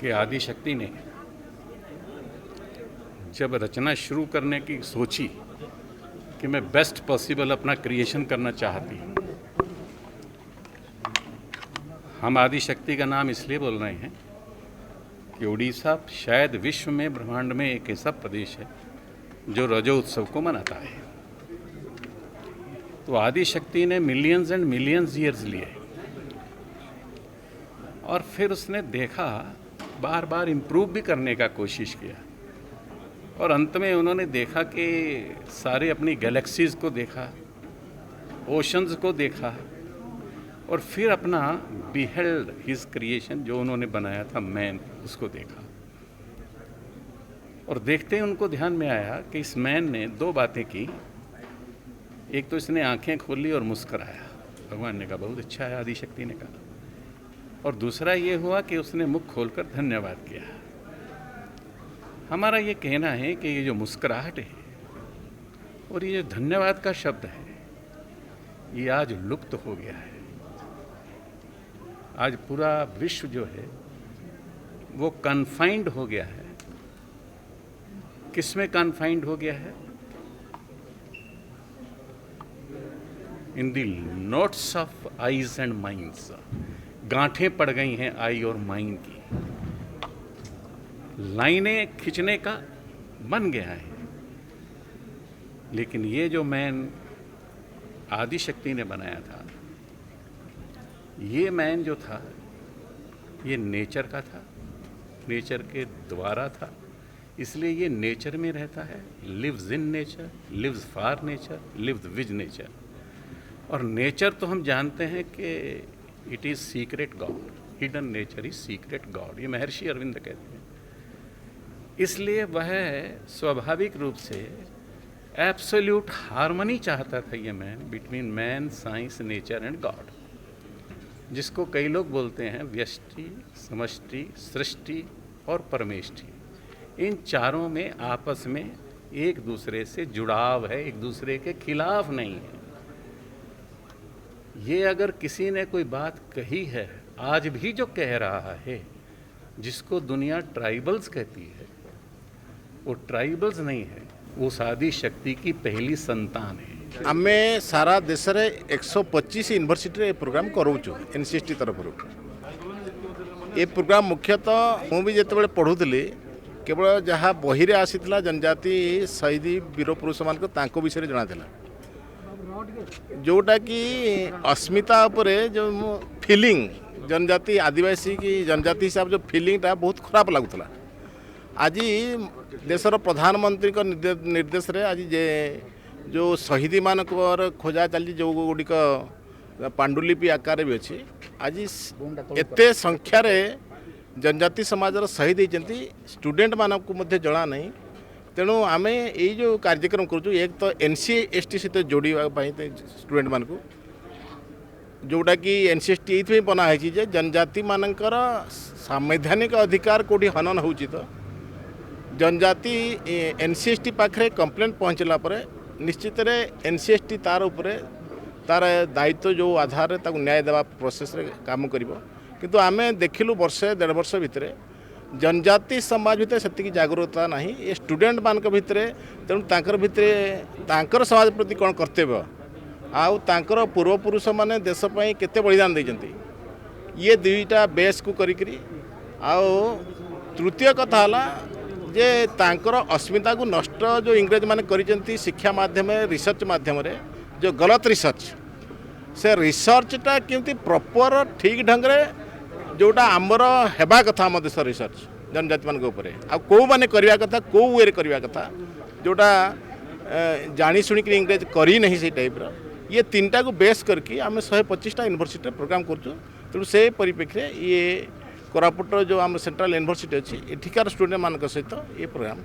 कि आदिशक्ति ने जब रचना शुरू करने की सोची कि मैं बेस्ट पॉसिबल अपना क्रिएशन करना चाहती, हम आदिशक्ति का नाम इसलिए बोल रहे हैं कि उड़ीसा शायद विश्व में, ब्रह्मांड में एक ऐसा प्रदेश है जो रजो उत्सव को मनाता है। तो आदिशक्ति ने मिलियंस एंड मिलियंस ईयर्स लिए और फिर उसने देखा, बार बार इम्प्रूव भी करने का कोशिश किया और अंत में उन्होंने देखा कि सारे अपनी गैलेक्सीज़ को देखा, ओशंस को देखा और फिर अपना बिहेल्ड हिज क्रिएशन जो उन्होंने बनाया था मैन, उसको देखा। और देखते ही उनको ध्यान में आया कि इस मैन ने दो बातें की। एक तो इसने आंखें खोली और मुस्कराया, भगवान ने कहा बहुत अच्छा है, आदिशक्ति ने कहा। और दूसरा ये हुआ कि उसने मुख खोलकर धन्यवाद किया। हमारा ये कहना है कि ये जो मुस्कुराहट है और ये जो धन्यवाद का शब्द है, ये आज लुप्त हो गया है। आज पूरा विश्व जो है वो कन्फाइंड हो गया है। किसमें कन्फाइंड हो गया है? In the notes of eyes and minds. गांठें पड़ गई हैं आई और माइंड की, लाइनें खींचने का बन गया है। लेकिन ये जो मैन आदिशक्ति ने बनाया था, ये मैन जो था ये नेचर का था, नेचर के द्वारा था, इसलिए ये नेचर में रहता है, lives in nature, lives for nature, lives with nature. और नेचर तो हम जानते हैं कि it is secret god, hidden nature is secret god, ये महर्षि अरविंद कहते हैं। इसलिए वह स्वाभाविक रूप से एब्सोल्यूट हार्मनी चाहता था ये man, between man, science, nature and God, जिसको कई लोग बोलते हैं व्यष्टि, समष्टि, सृष्टि और परमेष्टि। इन चारों में आपस में एक दूसरे से जुड़ाव है, एक दूसरे के खिलाफ नहीं है। ये अगर किसी ने कोई बात कही है, आज भी जो कह रहा है, जिसको दुनिया ट्राइबल्स कहती है, वो ट्राइबल्स नहीं है, वो आदिशक्ति की पहली संतान है। आमे सारा देश रे 125 यूनिवर्सिटी रे प्रोग्राम करूचु एनसीएसटी तरफ। ये प्रोग्राम मुख्यतः मु भी जिते पढ़ुली केवल जहाँ बही रे आसीथिला जनजाति शहीद वीर पुरुष मान को विषय जना था, जोटा कि अस्मिता उपरे जो फीलिंग जनजाति आदिवासी की जनजाति हिसाब जो फीलिंगटा बहुत खराब लगुला। आज देशर प्रधानमंत्री को निर्देश रे आज जे जो शहीदी मान खोजा चली जो गुड़िक पांडुलिपि आकार भी अच्छी, आज एते संख्यार जनजाति समाजर शहीद होती स्टूडेंट मानक जना नहीं। तेणु आम ये जो कार्यक्रम करूँ, एक तो एनसीएसटी सहित जोड़ाई स्टूडेंट मान को, जोटा कि एनसीएसटी ये बनाई जे जनजाति मानकर संवैधानिक अधिकार कौटी हनन हो, तो जनजाति एनसीएसटी पाखे कंप्लेंट पहुँचला निश्चित एनसीएसटी तार उपरे तार दायित्व जो आधार न्याय देवा प्रोसेस रे काम करिवो। किंतु आमे देखिलु वर्षे 1.5 वर्ष भितरे जनजाति समाज भितर से जागरूकता नहीं ये स्टूडेंट मान भितर। तेणु तांकर भितरे तांकर समाज प्रति कौन कर्तव्य आउ तांकर पूर्वपुरुष माने देश पई केते बलिदान देजंती, ये दुईटा बेस को करिकरी। आउ तृतीय कथा हला जे तांकर अस्मिता को नष्ट जो इंग्रेज माने करिजंती शिक्षा माध्यम रिसर्च माध्यम रे, जो गलत रिसर्च से रिसर्चटा केमती प्रॉपर ठीक ढंग रे जोटा आमर हेबा कथा आम देश रिसर्च जनजाति मान उपरे आ को माने करवा कथा, को वे करवा कथा, जोटा जानी शुणी इंग्रेज करी नहीं से टाइप रो, ये तीनटा को बेस करके आम 125टा यूनिवर्सिटी प्रोग्राम करूँ। तेणु से परिप्रेक्षी ये कोरापुट जो आम सेंट्रल यूनिवर्सिटी अच्छी एठिकार स्टूडेंट मान सहित ये प्रोग्राम